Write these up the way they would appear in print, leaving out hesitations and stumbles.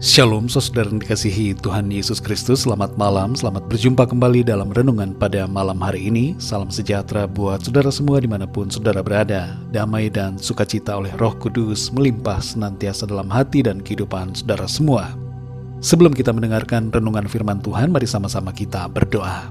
Shalom saudara yang dikasihi Tuhan Yesus Kristus. Selamat malam, selamat berjumpa kembali dalam renungan pada malam hari ini. Salam sejahtera buat saudara semua dimanapun saudara berada. Damai dan sukacita oleh Roh Kudus melimpah senantiasa dalam hati dan kehidupan saudara semua. Sebelum kita mendengarkan renungan firman Tuhan, mari sama-sama kita berdoa.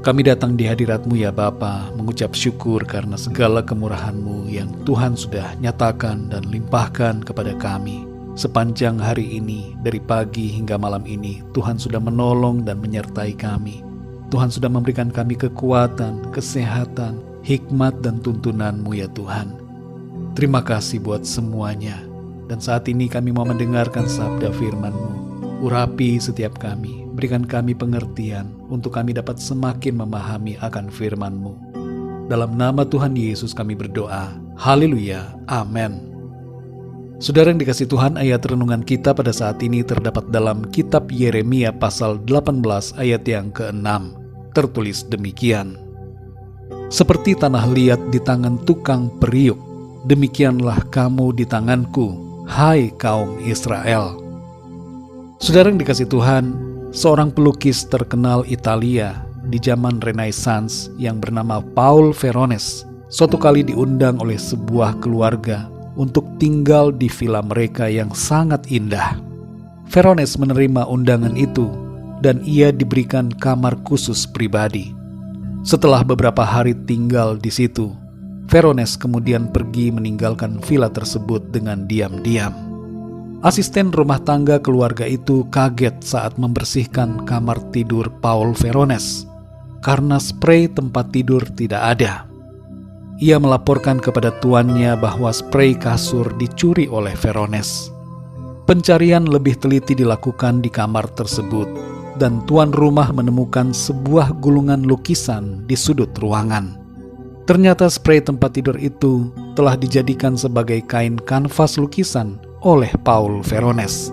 Kami datang di hadirat-Mu ya Bapa, mengucap syukur karena segala kemurahan-Mu yang Tuhan sudah nyatakan dan limpahkan kepada kami. Sepanjang hari ini, dari pagi hingga malam ini, Tuhan sudah menolong dan menyertai kami. Tuhan sudah memberikan kami kekuatan, kesehatan, hikmat dan tuntunan-Mu ya Tuhan. Terima kasih buat semuanya. Dan saat ini kami mau mendengarkan sabda firman-Mu. Urapi setiap kami, berikan kami pengertian untuk kami dapat semakin memahami akan firman-Mu. Dalam nama Tuhan Yesus kami berdoa. Haleluya. Amin. Saudara yang dikasih Tuhan, ayat renungan kita pada saat ini terdapat dalam kitab Yeremia pasal 18 ayat yang ke-6. Tertulis demikian. Seperti tanah liat di tangan tukang periuk, demikianlah kamu di tanganku, hai kaum Israel. Saudara yang dikasih Tuhan, seorang pelukis terkenal Italia di zaman Renaissance yang bernama Paul Veronese suatu kali diundang oleh sebuah keluarga untuk tinggal di villa mereka yang sangat indah. Veronese menerima undangan itu dan ia diberikan kamar khusus pribadi. Setelah beberapa hari tinggal di situ, Veronese kemudian pergi meninggalkan villa tersebut dengan diam-diam. Asisten rumah tangga keluarga itu kaget saat membersihkan kamar tidur Paul Veronese karena sprei tempat tidur tidak ada. Ia melaporkan kepada tuannya bahwa sprei kasur dicuri oleh Veronese. Pencarian lebih teliti dilakukan di kamar tersebut dan tuan rumah menemukan sebuah gulungan lukisan di sudut ruangan. Ternyata sprei tempat tidur itu telah dijadikan sebagai kain kanvas lukisan oleh Paul Veronese.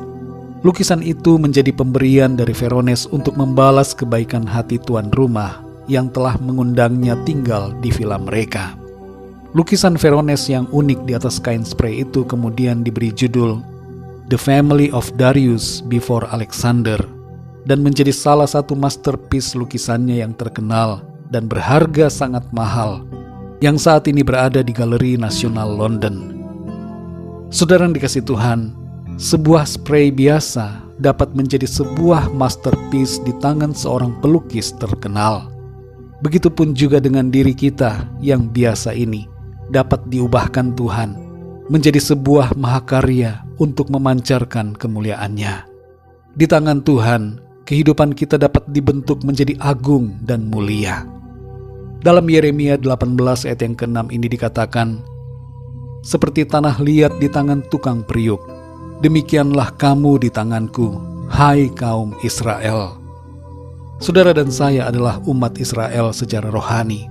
Lukisan itu menjadi pemberian dari Veronese untuk membalas kebaikan hati tuan rumah yang telah mengundangnya tinggal di villa mereka. Lukisan Veronese yang unik di atas kain sprei itu kemudian diberi judul The Family of Darius Before Alexander dan menjadi salah satu masterpiece lukisannya yang terkenal dan berharga sangat mahal yang saat ini berada di Galeri Nasional London. Saudara yang dikasih Tuhan, sebuah sprei biasa dapat menjadi sebuah masterpiece di tangan seorang pelukis terkenal. Begitupun juga dengan diri kita yang biasa ini dapat diubahkan Tuhan menjadi sebuah mahakarya untuk memancarkan kemuliaan-Nya. Di tangan Tuhan, kehidupan kita dapat dibentuk menjadi agung dan mulia. Dalam Yeremia 18 ayat yang ke-6 ini dikatakan, seperti tanah liat di tangan tukang periuk, demikianlah kamu di tanganku, hai kaum Israel. Saudara dan saya adalah umat Israel secara rohani.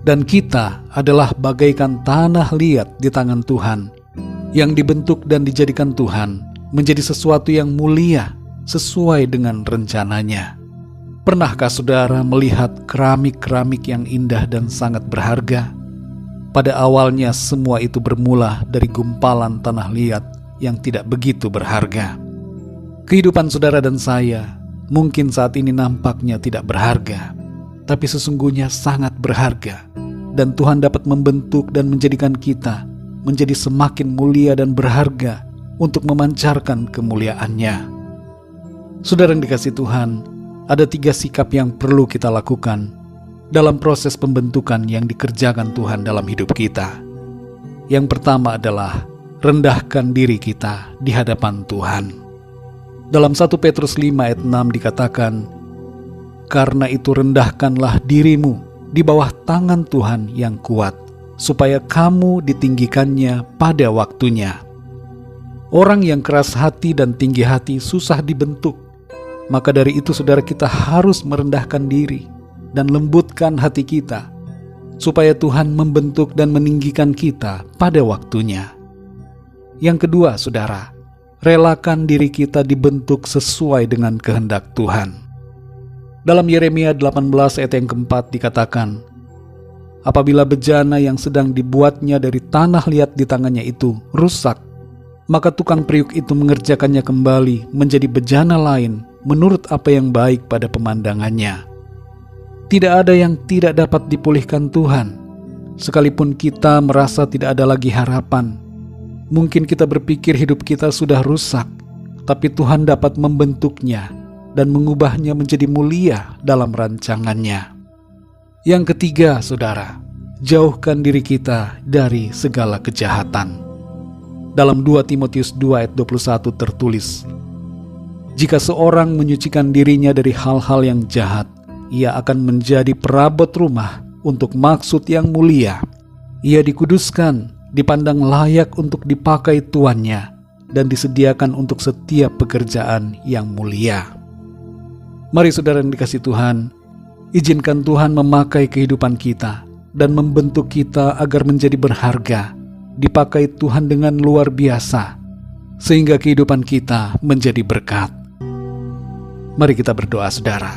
Dan kita adalah bagaikan tanah liat di tangan Tuhan yang dibentuk dan dijadikan Tuhan menjadi sesuatu yang mulia sesuai dengan rencananya. Pernahkah saudara melihat keramik-keramik yang indah dan sangat berharga? Pada awalnya semua itu bermula dari gumpalan tanah liat yang tidak begitu berharga. Kehidupan saudara dan saya mungkin saat ini nampaknya tidak berharga, tapi sesungguhnya sangat berharga, dan Tuhan dapat membentuk dan menjadikan kita menjadi semakin mulia dan berharga untuk memancarkan kemuliaan-Nya. Saudara yang dikasih Tuhan, ada 3 sikap yang perlu kita lakukan dalam proses pembentukan yang dikerjakan Tuhan dalam hidup kita. Yang pertama adalah rendahkan diri kita di hadapan Tuhan. Dalam 1 Petrus 5 ayat 6 dikatakan, karena itu rendahkanlah dirimu di bawah tangan Tuhan yang kuat, supaya kamu ditinggikannya pada waktunya. Orang yang keras hati dan tinggi hati susah dibentuk. Maka dari itu saudara, kita harus merendahkan diri dan lembutkan hati kita, supaya Tuhan membentuk dan meninggikan kita pada waktunya. Yang kedua saudara, relakan diri kita dibentuk sesuai dengan kehendak Tuhan. Dalam Yeremia 18 ayat yang keempat dikatakan, apabila bejana yang sedang dibuatnya dari tanah liat di tangannya itu rusak, maka tukang periuk itu mengerjakannya kembali menjadi bejana lain menurut apa yang baik pada pemandangannya. Tidak ada yang tidak dapat dipulihkan Tuhan, sekalipun kita merasa tidak ada lagi harapan. Mungkin kita berpikir hidup kita sudah rusak, tapi Tuhan dapat membentuknya dan mengubahnya menjadi mulia dalam rancangannya. Yang ketiga, saudara, jauhkan diri kita dari segala kejahatan. Dalam 2 Timotius 2 ayat 21 tertulis, "Jika seorang menyucikan dirinya dari hal-hal yang jahat, ia akan menjadi perabot rumah untuk maksud yang mulia. Ia dikuduskan, dipandang layak untuk dipakai tuannya, dan disediakan untuk setiap pekerjaan yang mulia." Mari saudara yang dikasihi Tuhan, izinkan Tuhan memakai kehidupan kita dan membentuk kita agar menjadi berharga, dipakai Tuhan dengan luar biasa, sehingga kehidupan kita menjadi berkat. Mari kita berdoa, saudara.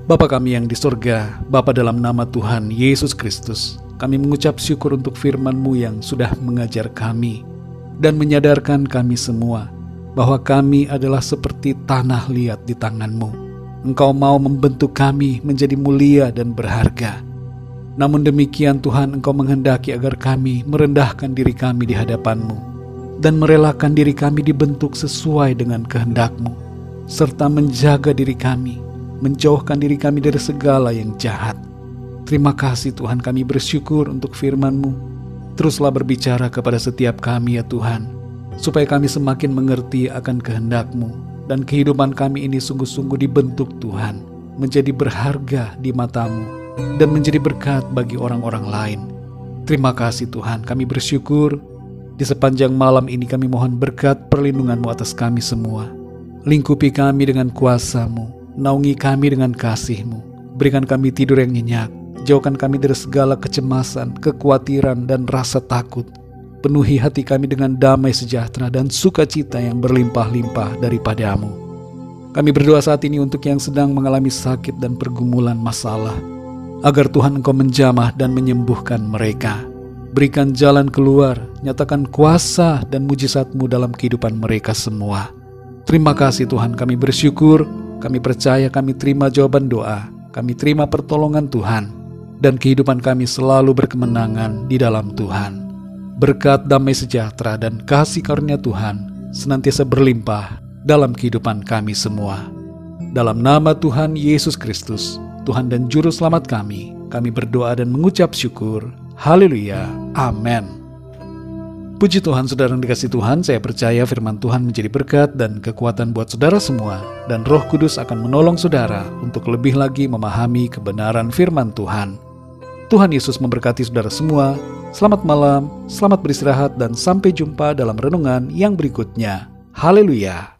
Bapa kami yang di surga, Bapa, dalam nama Tuhan Yesus Kristus, kami mengucap syukur untuk firman-Mu yang sudah mengajar kami dan menyadarkan kami semua bahwa kami adalah seperti tanah liat di tangan-Mu. Engkau mau membentuk kami menjadi mulia dan berharga. Namun demikian Tuhan, Engkau menghendaki agar kami merendahkan diri kami di hadapan-Mu dan merelakan diri kami dibentuk sesuai dengan kehendak-Mu, serta menjaga diri kami, menjauhkan diri kami dari segala yang jahat. Terima kasih Tuhan, kami bersyukur untuk firman-Mu. Teruslah berbicara kepada setiap kami ya Tuhan, supaya kami semakin mengerti akan kehendak-Mu, dan kehidupan kami ini sungguh-sungguh dibentuk Tuhan, menjadi berharga di mata-Mu, dan menjadi berkat bagi orang-orang lain. Terima kasih Tuhan, kami bersyukur. Di sepanjang malam ini kami mohon berkat perlindungan-Mu atas kami semua. Lingkupi kami dengan kuasa-Mu, naungi kami dengan kasih-Mu, berikan kami tidur yang nyenyak, jauhkan kami dari segala kecemasan, kekhawatiran, dan rasa takut. Penuhi hati kami dengan damai sejahtera dan sukacita yang berlimpah-limpah daripada-Mu. Kami berdoa saat ini untuk yang sedang mengalami sakit dan pergumulan masalah, agar Tuhan Engkau menjamah dan menyembuhkan mereka. Berikan jalan keluar, nyatakan kuasa dan mujizat-Mu dalam kehidupan mereka semua. Terima kasih Tuhan, kami bersyukur, kami percaya, kami terima jawaban doa, kami terima pertolongan Tuhan, dan kehidupan kami selalu berkemenangan di dalam Tuhan. Berkat, damai sejahtera, dan kasih karunia Tuhan senantiasa berlimpah dalam kehidupan kami semua. Dalam nama Tuhan Yesus Kristus, Tuhan dan Juru Selamat kami berdoa dan mengucap syukur. Haleluya. Amin. Puji Tuhan, saudara yang dikasihi Tuhan, saya percaya firman Tuhan menjadi berkat dan kekuatan buat saudara semua, dan Roh Kudus akan menolong saudara untuk lebih lagi memahami kebenaran firman Tuhan. Tuhan Yesus memberkati saudara semua. Selamat malam, selamat beristirahat, dan sampai jumpa dalam renungan yang berikutnya. Haleluya.